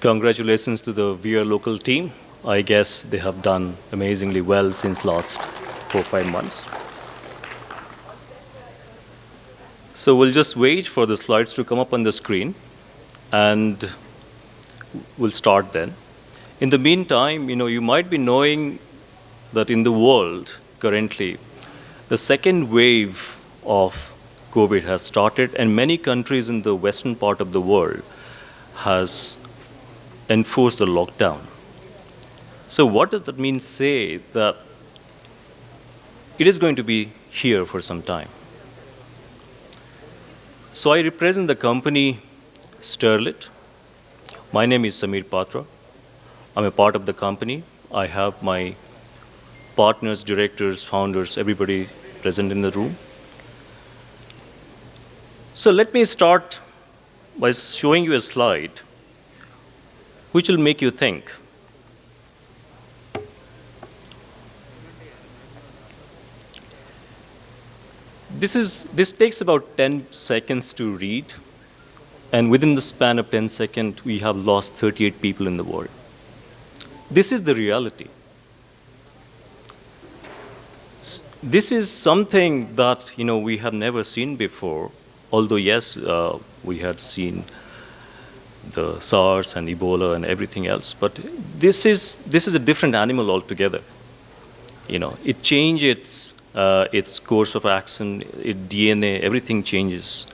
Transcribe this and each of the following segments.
Congratulations to the VR local team. I guess they have done amazingly well since last 4 or 5 months. So we'll just wait for the slides to come up on the screen and we'll start then. In the meantime, you might be knowing that in the world currently, the second wave of COVID has started and many countries in the western part of the world has enforced the lockdown. So what does that mean? Say that it is going to be here for some time. So I represent the company Sterlit. My name is Samir Patra. I'm a part of the company. I have my partners, directors, founders, everybody present in the room. So let me start by showing you a slide which will make you think. This takes about 10 seconds to read, and within the span of 10 seconds, we have lost 38 people in the world. This is the reality. This is something that we have never seen before, although yes, we had seen the SARS and Ebola and everything else, but this is a different animal altogether. It changes its course of action, its DNA, everything changes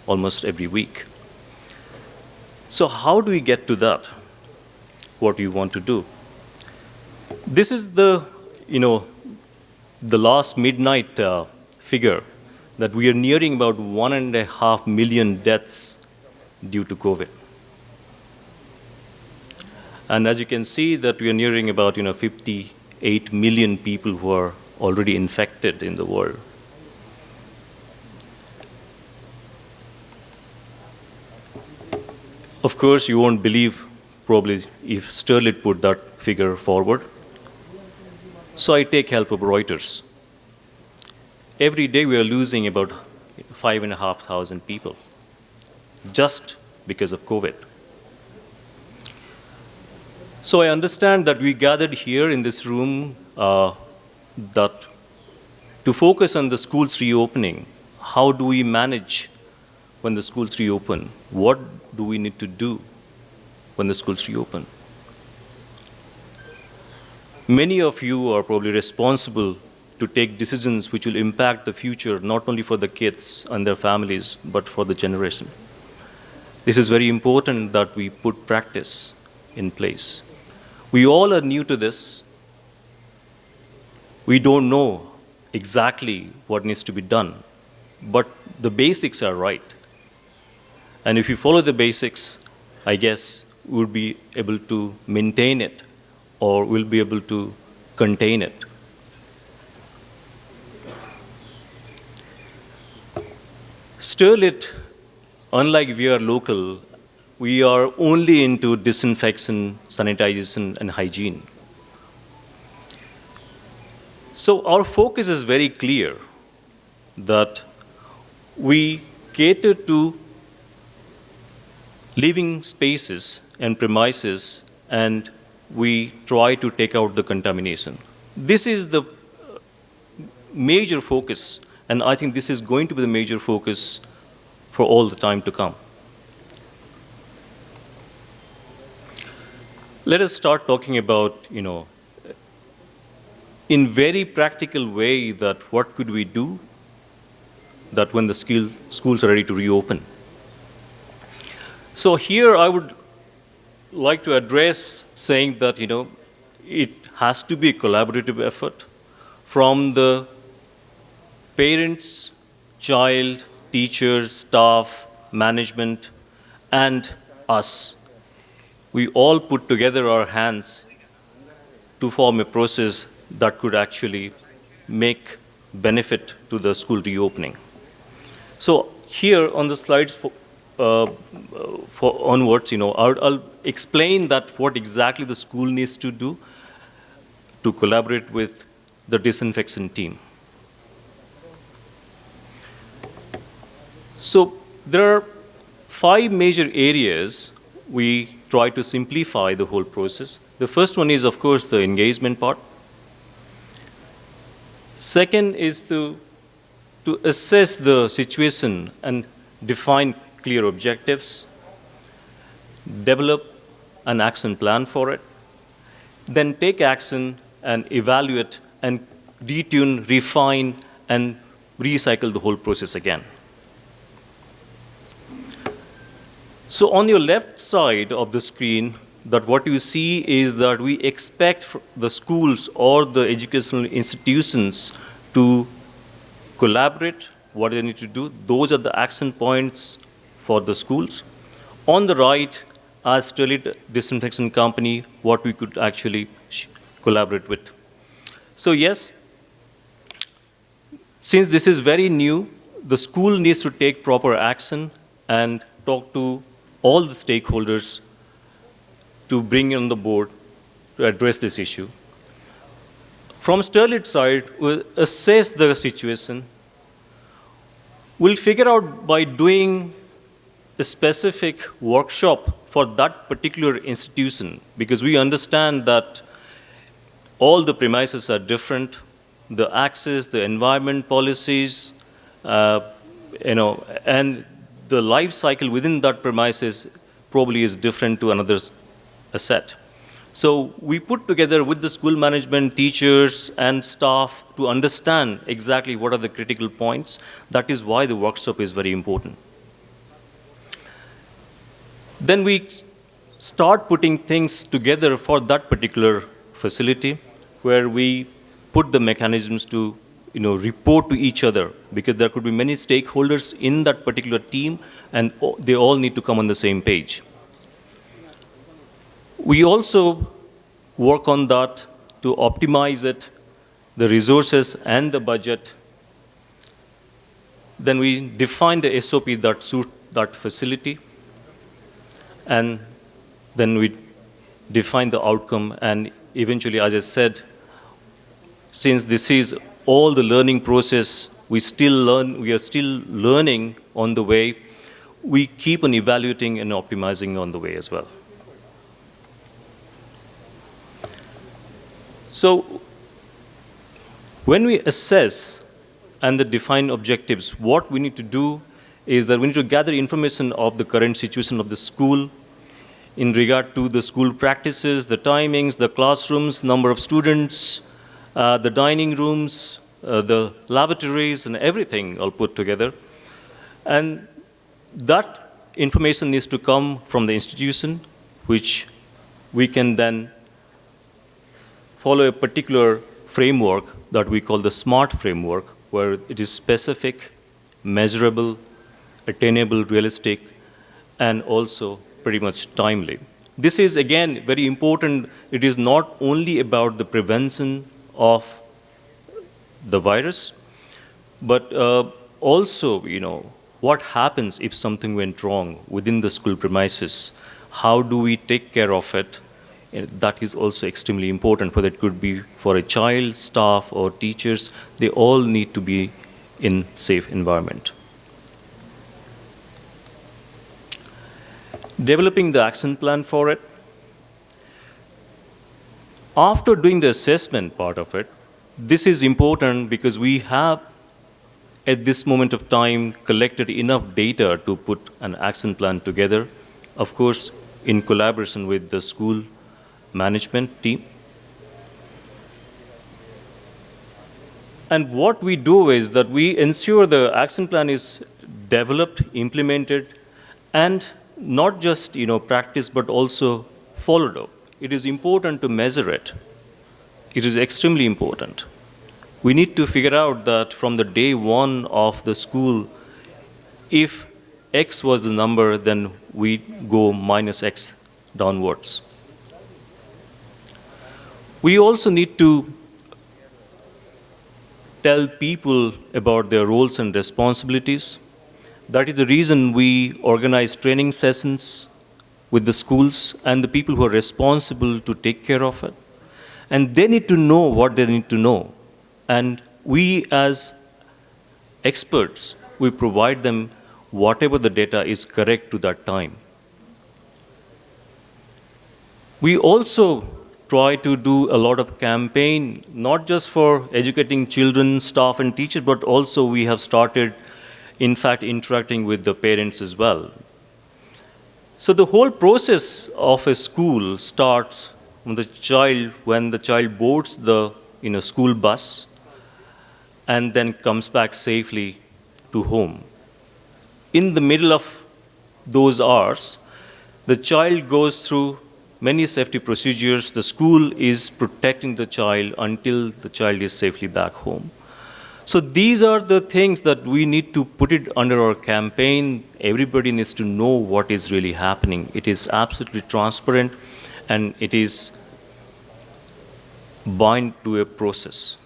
almost every week. So how do we get to that? What do you want to do? This is the last midnight figure that we are nearing about 1.5 million deaths due to COVID. And as you can see that we are nearing about 58 million people who are already infected in the world. Of course, you won't believe probably if Sterlit put that figure forward. So I take help of Reuters. Every day we are losing about 5,500 people just because of COVID. So I understand that we gathered here in this room that to focus on the schools reopening. How do we manage when the schools reopen? What do we need to do when the schools reopen? Many of you are probably responsible to take decisions which will impact the future, not only for the kids and their families, but for the generation. This is very important that we put practice in place. We all are new to this. We don't know exactly what needs to be done, but the basics are right. And if you follow the basics, I guess we'll be able to maintain it or we'll be able to contain it. Sterlit, unlike VR local, we are only into disinfection, sanitization, and hygiene. So our focus is very clear that we cater to living spaces and premises, and we try to take out the contamination. This is the major focus, and I think this is going to be the major focus for all the time to come. Let us start talking about, in very practical way, that what could we do that when the schools are ready to reopen. So here I would like to address saying that, it has to be a collaborative effort from the parents, child, teachers, staff, management, and us. We all put together our hands to form a process that could actually make benefit to the school reopening. So here on the slides for onwards, I'll explain that what exactly the school needs to do to collaborate with the disinfection team. So there are 5 major areas we try to simplify the whole process. The first one is, of course, the engagement part. Second is to assess the situation and define clear objectives, develop an action plan for it, then take action and evaluate and retune, refine, and recycle the whole process again. So on your left side of the screen, that what you see is that we expect the schools or the educational institutions to collaborate, what they need to do. Those are the action points for the schools. On the right, as Sterlite Disinfection Company, what we could actually collaborate with. So yes, since this is very new, the school needs to take proper action and talk to all the stakeholders to bring on the board to address this issue. From Sterlite side, we'll assess the situation. We'll figure out by doing a specific workshop for that particular institution, because we understand that all the premises are different, the access, the environment policies, and the life cycle within that premises probably is different to another asset. So we put together with the school management, teachers, and staff to understand exactly what are the critical points. That is why the workshop is very important. Then we start putting things together for that particular facility, where we put the mechanisms to report to each other, because there could be many stakeholders in that particular team, and they all need to come on the same page. We also work on that to optimize it, the resources and the budget. Then we define the SOP that suit that facility, and then we define the outcome, and eventually, as I said, since this is all the learning process, we are still learning on the way, we keep on evaluating and optimizing on the way as well. So when we assess and define objectives, what we need to do is that we need to gather information of the current situation of the school in regard to the school practices, the timings, the classrooms, number of students, the dining rooms, the laboratories, and everything all put together. And that information needs to come from the institution, which we can then follow a particular framework that we call the SMART framework, where it is specific, measurable, attainable, realistic, and also pretty much timely. This is, again, very important. It is not only about the prevention of the virus, but also, what happens if something went wrong within the school premises? How do we take care of it? That is also extremely important, whether it could be for a child, staff, or teachers. They all need to be in safe environment. Developing the action plan for it. After doing the assessment part of it, this is important because we have, at this moment of time, collected enough data to put an action plan together, of course, in collaboration with the school management team. And what we do is that we ensure the action plan is developed, implemented, and not just practiced, but also followed up. It is important to measure it. It is extremely important. We need to figure out that from the day one of the school, if X was the number, then we go minus X downwards. We also need to tell people about their roles and responsibilities. That is the reason we organize training sessions with the schools and the people who are responsible to take care of it. And they need to know what they need to know. And we as experts, we provide them whatever the data is correct to that time. We also try to do a lot of campaign, not just for educating children, staff, and teachers, but also we have started, in fact, interacting with the parents as well. So the whole process of a school starts when the child boards the school bus and then comes back safely to home. In the middle of those hours, the child goes through many safety procedures. The school is protecting the child until the child is safely back home. So these are the things that we need to put it under our campaign. Everybody needs to know what is really happening. It is absolutely transparent and it is bound to a process.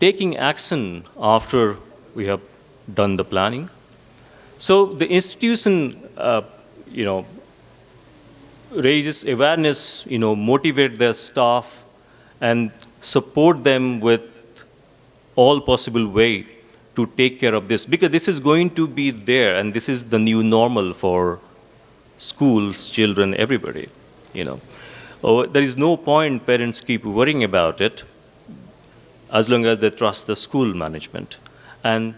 Taking action after we have done the planning. So the institution, raises awareness, motivate their staff, and support them with all possible way to take care of this, because this is going to be there, and this is the new normal for schools, children, everybody. There is no point parents keep worrying about it as long as they trust the school management. And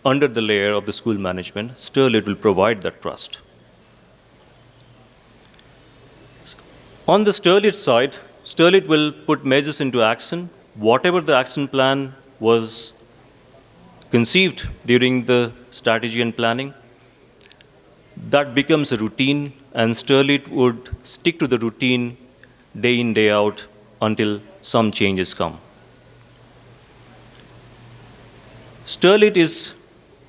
under the layer of the school management, Sterlit will provide that trust. On the Sterlit side, Sterlit will put measures into action. Whatever the action plan was conceived during the strategy and planning, that becomes a routine, and Sterlit would stick to the routine day in, day out until some changes come. Sterlit is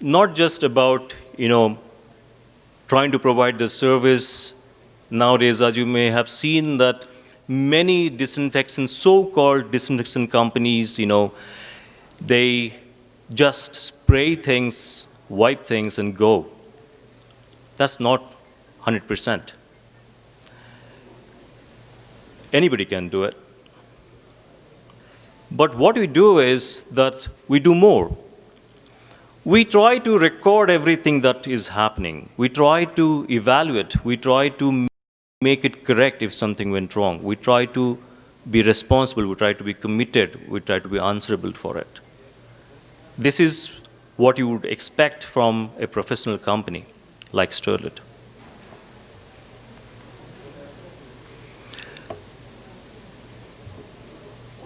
not just about, trying to provide the service. Nowadays, as you may have seen, that many so-called disinfection companies, they just spray things, wipe things, and go. That's not 100%. Anybody can do it. But what we do is that we do more. We try to record everything that is happening. We try to evaluate. We try to make it correct if something went wrong. We try to be responsible. We try to be committed. We try to be answerable for it. This is what you would expect from a professional company like Sterlit.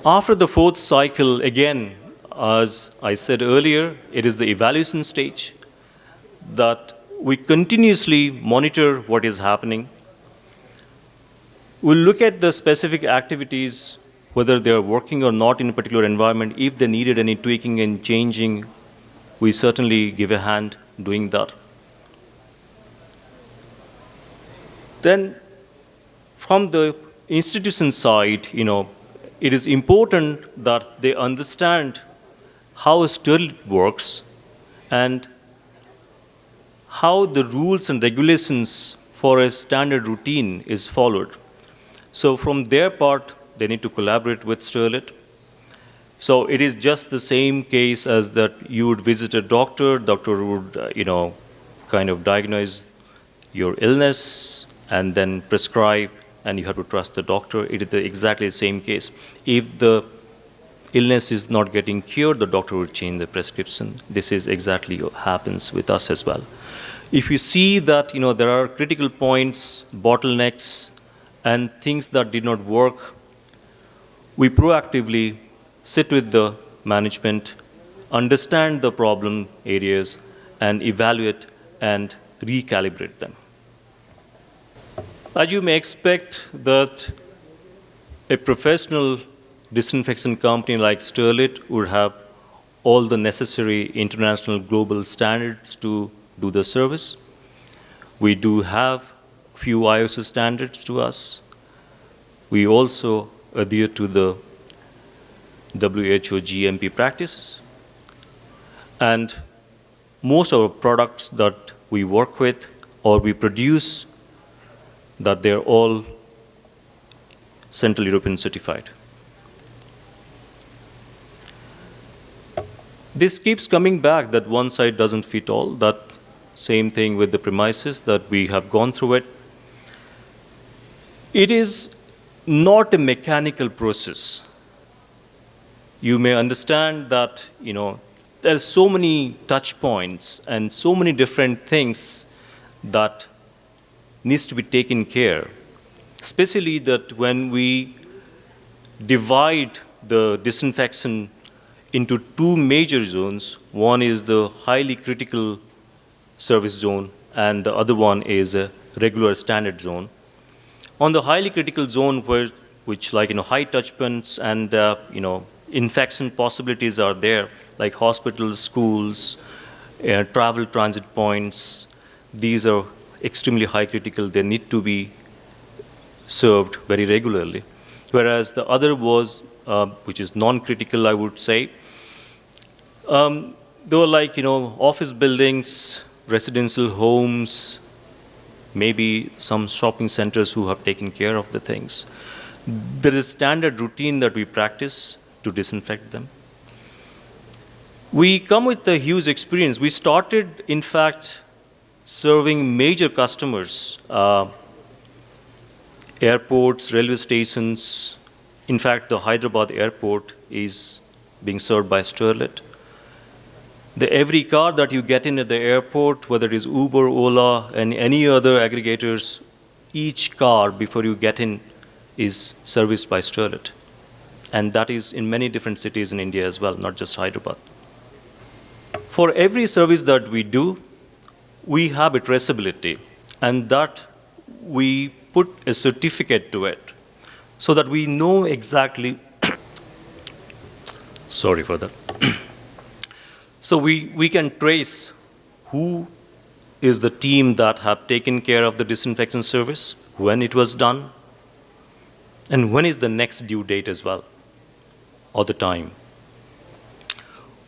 After the fourth cycle, again, as I said earlier, it is the evaluation stage that we continuously monitor what is happening. We'll look at the specific activities, whether they are working or not in a particular environment. If they needed any tweaking and changing, we certainly give a hand doing that. Then, from the institution side, it is important that they understand how Sterlit works and how the rules and regulations for a standard routine is followed. So from their part, they need to collaborate with Sterlit. So it is just the same case as that you would visit a doctor. Doctor would, kind of diagnose your illness and then prescribe, and you have to trust the doctor. It is exactly the same case. If the illness is not getting cured, the doctor will change the prescription. This is exactly what happens with us as well. If you see that there are critical points, bottlenecks, and things that did not work, we proactively sit with the management, understand the problem areas, and evaluate and recalibrate them. As you may expect, that a professional disinfection company like Sterlit would have all the necessary international global standards to do the service. We do have few ISO standards to us. We also adhere to the WHO GMP practices. And most of our products that we work with or we produce, that they're all Central European certified. This keeps coming back that one size doesn't fit all, that Same thing with the premises that we have gone through it. It is not a mechanical process. You may understand that, there are so many touch points and so many different things that needs to be taken care, especially that when we divide the disinfection into two major zones. One is the highly critical service zone, and the other one is a regular standard zone. On the highly critical zone, which high touch points and infection possibilities are there, like hospitals, schools, travel transit points. These are extremely high critical. They need to be served very regularly. Whereas the other was, which is non-critical, I would say. They were office buildings, residential homes, maybe some shopping centers who have taken care of the things. There is standard routine that we practice to disinfect them. We come with a huge experience. We started, in fact, serving major customers, airports, railway stations. In fact, the Hyderabad airport is being served by Sterlit. Every car that you get in at the airport, whether it is Uber, Ola, and any other aggregators, each car before you get in is serviced by Sterlit. And that is in many different cities in India as well, not just Hyderabad. For every service that we do, we have a traceability, and that we put a certificate to it so that we know exactly, sorry for that. So we can trace who is the team that have taken care of the disinfection service, when it was done, and when is the next due date as well, or the time.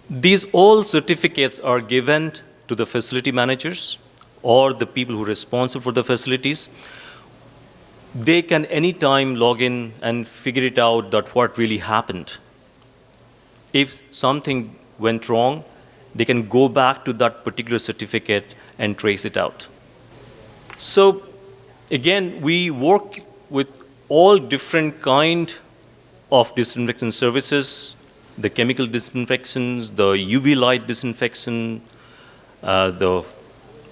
These all certificates are given to the facility managers or the people who are responsible for the facilities. They can anytime log in and figure it out that what really happened. If something went wrong, they can go back to that particular certificate and trace it out. So again, we work with all different kind of disinfection services, the chemical disinfections, the UV light disinfection, the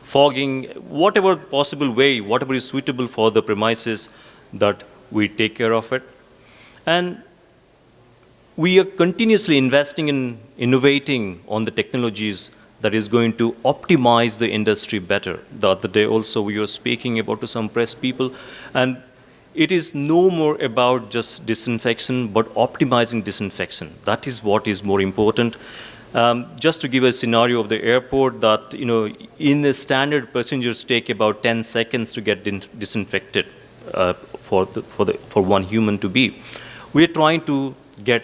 fogging, whatever possible way, whatever is suitable for the premises, that we take care of it. And we are continuously investing in innovating on the technologies that is going to optimize the industry better. The other day also we were speaking about to some press people, and it is no more about just disinfection, but optimizing disinfection. That is what is more important. Just to give a scenario of the airport, that in the standard, passengers take about 10 seconds to get disinfected for one human to be. We are trying to get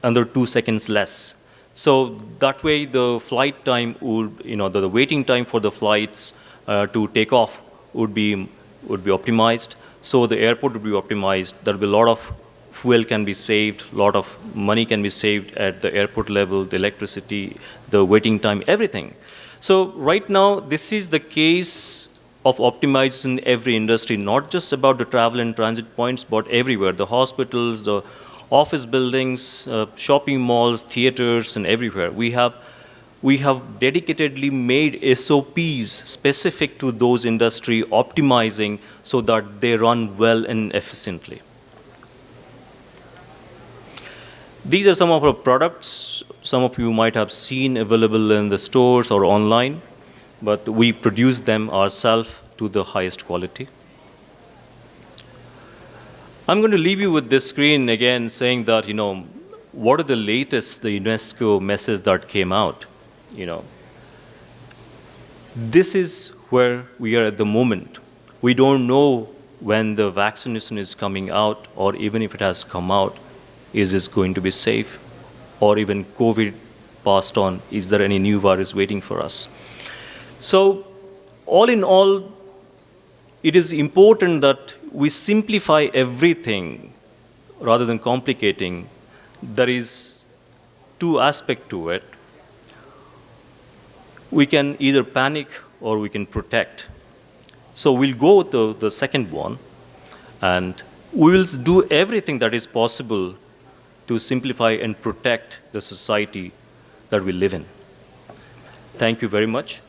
under 2 seconds less. So that way the flight time would, the waiting time for the flights to take off would be optimized. So the airport would be optimized. There will be a lot of fuel can be saved, a lot of money can be saved at the airport level, the electricity, the waiting time, everything. So right now, this is the case of optimizing every industry, not just about the travel and transit points, but everywhere, the hospitals, the office buildings, shopping malls, theaters, and everywhere. We have dedicatedly made SOPs specific to those industry, optimizing so that they run well and efficiently. These are some of our products. Some of you might have seen available in the stores or online, but we produce them ourselves to the highest quality. I'm going to leave you with this screen again saying that, what are the latest, the UNESCO message that came out? This is where we are at the moment. We don't know when the vaccination is coming out, or even if it has come out, is this going to be safe? Or even COVID passed on, is there any new virus waiting for us? So all in all, it is important that we simplify everything rather than complicating. There is two aspects to it. We can either panic or we can protect. So we'll go with the second one, and we will do everything that is possible to simplify and protect the society that we live in. Thank you very much.